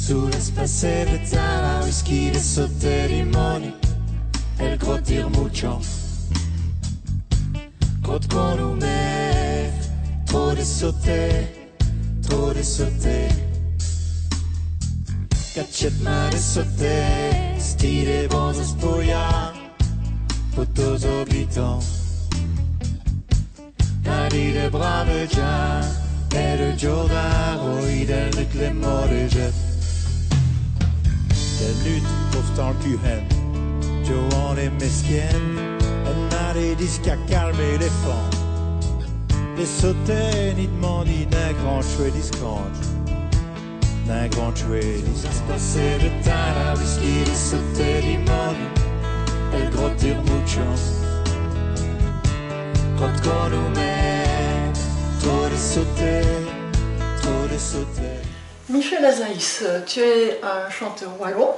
Sulle spasette la whisky de sotto limoni el grotir mucho Grot con ume Trop de sauté Cachet ma de sauté Stile bons espoia Photos habitants Nadi de brave già E de giordano Idel de clément de jet De lutte pourtant le cul Johan est mesquienne Elle n'a des disques à calmer les fans Des sautés ni demandis d'un grand chouet d'iscange D'un grand chouet d'iscange Passé de temps la whisky des sautés limoni El grottir mucho Grot con ume Trop de sautés Trop de sautés Michel Azaïs, tu es un chanteur wallon,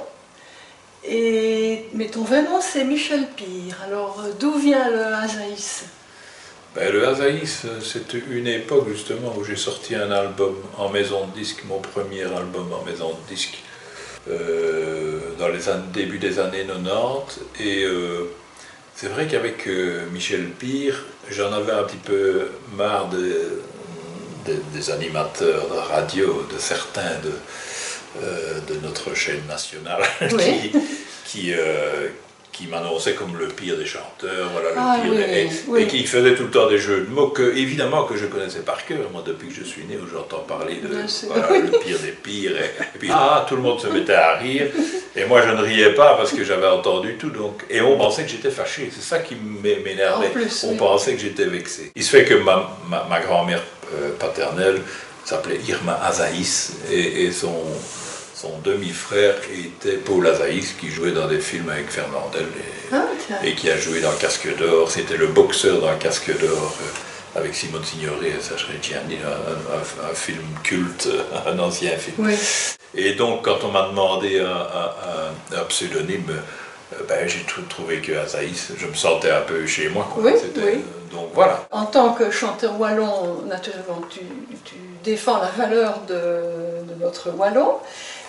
mais ton vrai nom c'est Michel Pire. Alors d'où vient le Azaïs? Le Azaïs, c'est une époque justement où j'ai sorti un album en maison de disque, mon premier album en maison de disque, dans les début des années 90. Et c'est vrai qu'avec Michel Pire, j'en avais un petit peu marre des animateurs de radio, de certains de notre chaîne nationale, Oui. qui m'annonçaient comme le pire des chanteurs, voilà, Ah, le pire oui. et qui faisaient tout le temps des jeux de mots évidemment que je connaissais par cœur. Moi, depuis que je suis né, où j'entends parler de voilà, le pire des pires, et puis tout le monde se mettait à rire, et moi je ne riais pas parce que j'avais entendu tout, donc, et on pensait que j'étais fâché, c'est ça qui m'énervait, on pensait que j'étais vexé. Il se fait que ma grand-mère paternelle s'appelait Irma Azaïs, et son demi-frère était Paul Azaïs, qui jouait dans des films avec Fernandel et qui a joué dans Casque d'Or. C'était le boxeur dans Casque d'Or avec Simone Signoret et Sacha Reggiani, un film culte, un ancien film. Oui. Et donc, quand on m'a demandé un pseudonyme, j'ai trouvé que Azaïs, je me sentais un peu chez moi, quoi. Oui, oui. Donc voilà. En tant que chanteur wallon, naturellement, tu défends la valeur de notre wallon.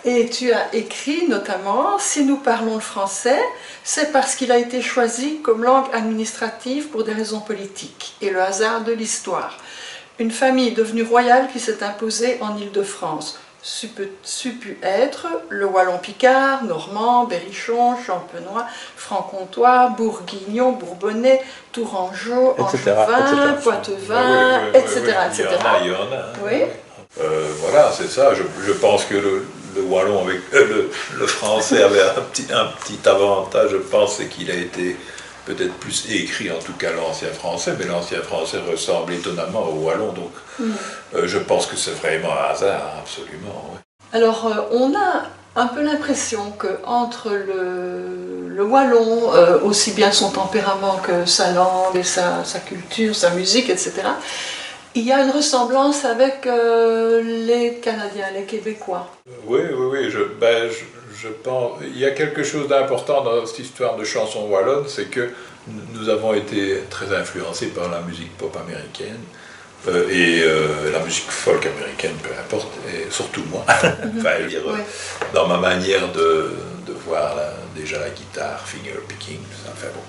Et tu as écrit notamment « Si nous parlons le français, c'est parce qu'il a été choisi comme langue administrative pour des raisons politiques et le hasard de l'histoire. Une famille devenue royale qui s'est imposée en Île-de-France. Su pu être le wallon picard, normand, berrichon, champenois, franc-comtois, bourguignon, bourbonnais, tourangeau, angevin, poitevin, etc. Il y en a. Oui. Voilà, c'est ça. Je pense que le wallon avec le français avait un petit avantage, je pense, c'est qu'il a été peut-être plus écrit, en tout cas l'ancien français, mais l'ancien français ressemble étonnamment au wallon, donc je pense que c'est vraiment un hasard, absolument. Ouais. Alors, on a un peu l'impression qu'entre le wallon, aussi bien son tempérament que sa langue, et sa culture, sa musique, etc., il y a une ressemblance avec les Canadiens, les Québécois. Oui, je pense. Il y a quelque chose d'important dans cette histoire de chanson wallonne, c'est que nous avons été très influencés par la musique pop américaine et la musique folk américaine, peu importe, et surtout moi. Dans ma manière de voir déjà la guitare, finger picking, tout ça. Enfin bon.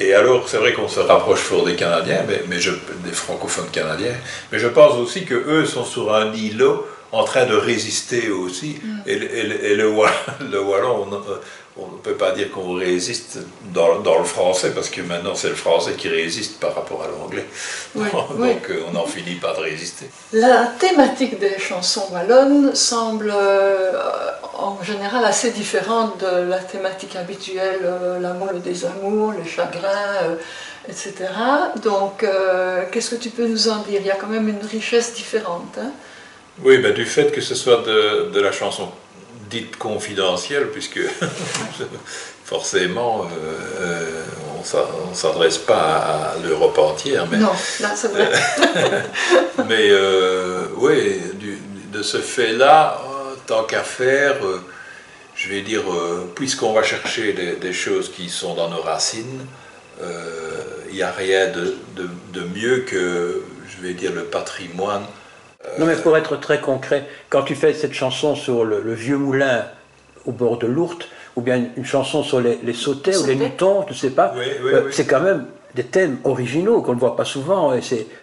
Et alors, c'est vrai qu'on se rapproche fort des Canadiens, des francophones canadiens, mais je pense aussi qu'eux sont sur un îlot en train de résister aussi. Et le wallon, on ne peut pas dire qu'on résiste dans le français, parce que maintenant c'est le français qui résiste par rapport à l'anglais. Donc on en finit pas de résister. La thématique des chansons wallonnes semble en général assez différente de la thématique habituelle, l'amour, le désamour, les chagrins, etc. Donc qu'est-ce que tu peux nous en dire? Il y a quand même une richesse différente. Hein? Oui, du fait que ce soit de la chanson dite confidentielle, puisque forcément on ne s'adresse pas à l'Europe entière. Mais, non, là c'est vrai. Mais oui, de ce fait-là, tant qu'à faire, je vais dire, puisqu'on va chercher des choses qui sont dans nos racines, il n'y a rien de mieux que, je vais dire, le patrimoine Non, mais pour être très concret, quand tu fais cette chanson sur le vieux moulin au bord de l'Ourthe, ou bien une chanson sur les sautets ou les moutons, je ne sais pas, Oui. c'est quand même des thèmes originaux qu'on ne voit pas souvent. Et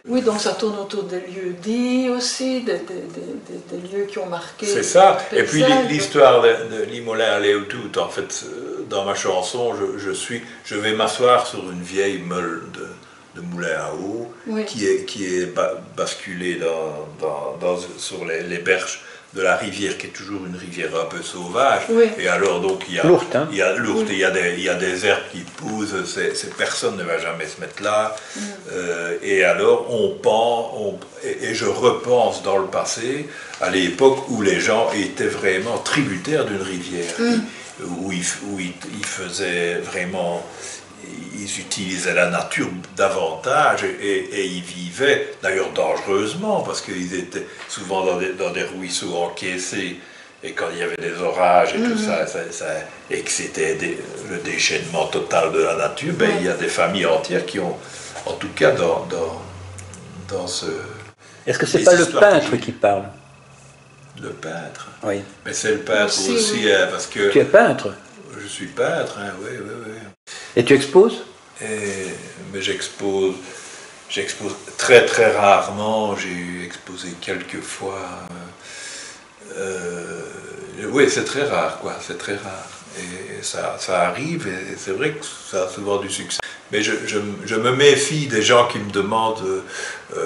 oui, donc ça tourne autour des lieux dits aussi, des lieux qui ont marqué. C'est ça. le Et puis paysage. l'histoire de Limolin à Léotout, en fait, dans ma chanson, je vais m'asseoir sur une vieille meule de moulin à eau Oui. qui est basculée sur les berges de la rivière, qui est toujours une rivière un peu sauvage. Oui. Et alors, donc, il y a l'Ourthe, hein. il y a l'Ourthe, il y a des herbes qui poussent, personne ne va jamais se mettre là. Et alors, et je repense dans le passé, à l'époque où les gens étaient vraiment tributaires d'une rivière, où ils faisaient vraiment... Ils utilisaient la nature davantage et ils vivaient d'ailleurs dangereusement parce qu'ils étaient souvent dans des ruisseaux encaissés et quand il y avait des orages et tout ça, et que c'était le déchaînement total de la nature, ben, il y a des familles entières qui ont, en tout cas dans ce... Est-ce que c'est pas le peintre qui parle? Le peintre? Oui. Mais c'est le peintre aussi, oui. hein, parce que... Tu es peintre? Je suis peintre, hein, oui. Et tu exposes? Mais j'expose très très rarement, j'ai exposé quelques fois. Oui, c'est très rare, quoi, c'est très rare. Et ça arrive, et c'est vrai que ça a souvent du succès. Mais je me méfie des gens qui me demandent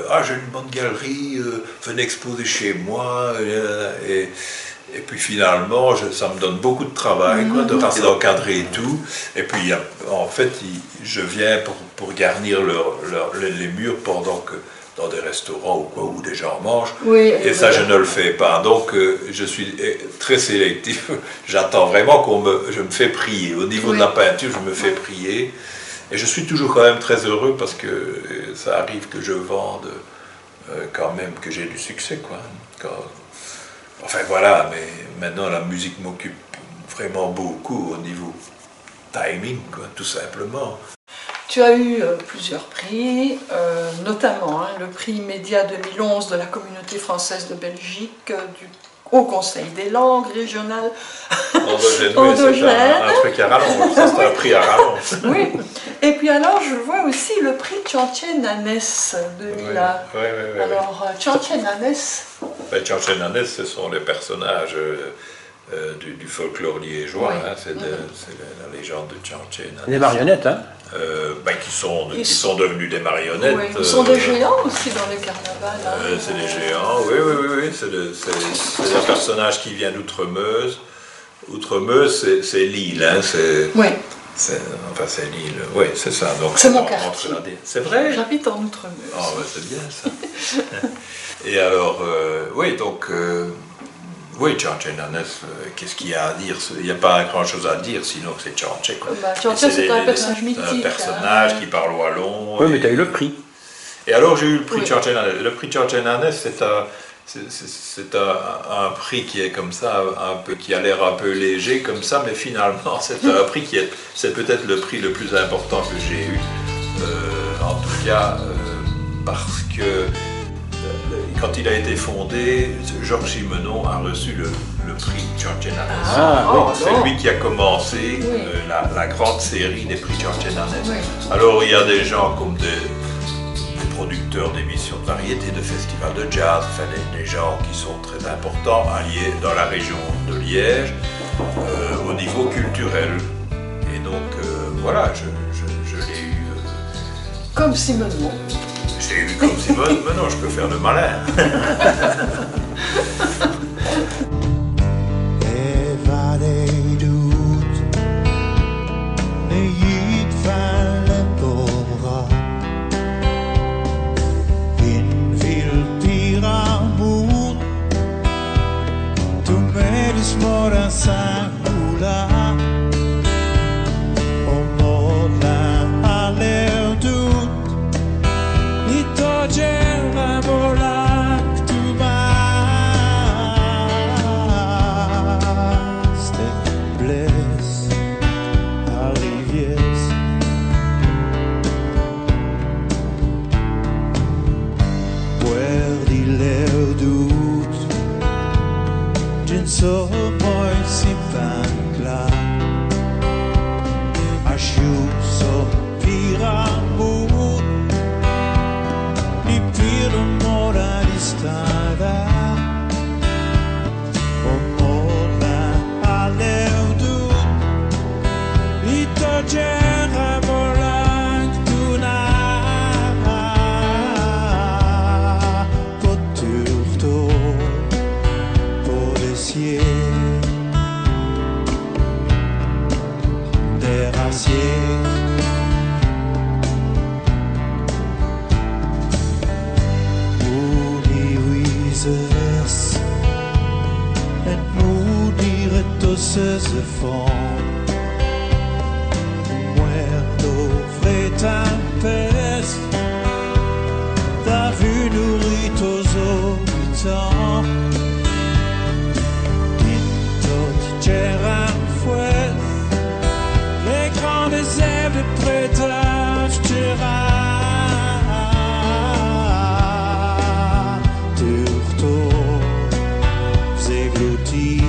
ah, j'ai une bonne galerie, venez exposer chez moi. Et puis finalement, ça me donne beaucoup de travail, quoi, d'encadrer et tout. Et puis en fait, je viens pour garnir les murs pendant que dans des restaurants ou quoi, où des gens mangent. Oui, et ça, je ne le fais pas. Donc, je suis très sélectif. J'attends vraiment je me fais prier. Au niveau de la peinture, je me fais prier. Et je suis toujours quand même très heureux parce que ça arrive que je vende quand même, que j'ai du succès, quoi. Enfin voilà, mais maintenant la musique m'occupe vraiment beaucoup au niveau timing, quoi, tout simplement. Tu as eu plusieurs prix, notamment le prix Média 2011 de la Communauté française de Belgique, du Haut Conseil des langues régionales. Endogène, c'est un truc à rallonge, ça c'est un prix à rallonge. Oui, et puis alors je vois aussi le prix Tchantchen Annès de Lila. Oui. Alors Tchantchen Annès. Tchantchen Annès, ce sont les personnages du folklore liégeois, hein, c'est la légende de Tchantchen Annès. Des marionnettes, hein? Qui sont devenus des marionnettes. Oui, ils sont des géants aussi dans le carnaval. Hein. C'est des géants, oui. C'est un personnage qui vient d'Outremeuse. Outremeuse, c'est l'île, hein, oui. C'est l'île, oui, c'est ça. C'est mon quartier. C'est vrai? J'habite en Outremeuse. Ah, ouais, c'est bien ça. Et alors, oui, donc... Oui, Tchantchen Annès, qu'est-ce qu'il y a à dire? Il n'y a pas grand-chose à dire, sinon c'est Tchantchen. Tchantchen, c'est un personnage mythique. Un personnage qui parle wallon. Oui, mais tu as eu le prix. Et alors j'ai eu le prix Tchantchen Annès. Le prix Tchantchen Annès, c'est un prix qui est comme ça, qui a l'air un peu léger comme ça, mais finalement c'est un prix c'est peut-être le prix le plus important que j'ai eu. En tout cas, parce que quand il a été fondé, Georges Simenon a reçu le prix Tchantchen Annès. C'est lui qui a commencé la grande série des prix Tchantchen Annès. Oui. Alors il y a des gens comme des producteurs d'émissions de variété, de festivals de jazz, enfin des gens qui sont très importants dans la région de Liège, au niveau culturel. Et donc voilà, je l'ai eu... Comme Simenon. J'ai eu comme Simone, mais non, je peux faire le malin. Where the so moi si là asciuso pirambu di piro mora di strada o mora all'eudu di togliere volant d'una poturto des raciers moody weezers en moody retosses fond muerto freta peste da vu nourritos habitants. C'era fuet, les grandes herbes prêtes à c'era Turto, zegluti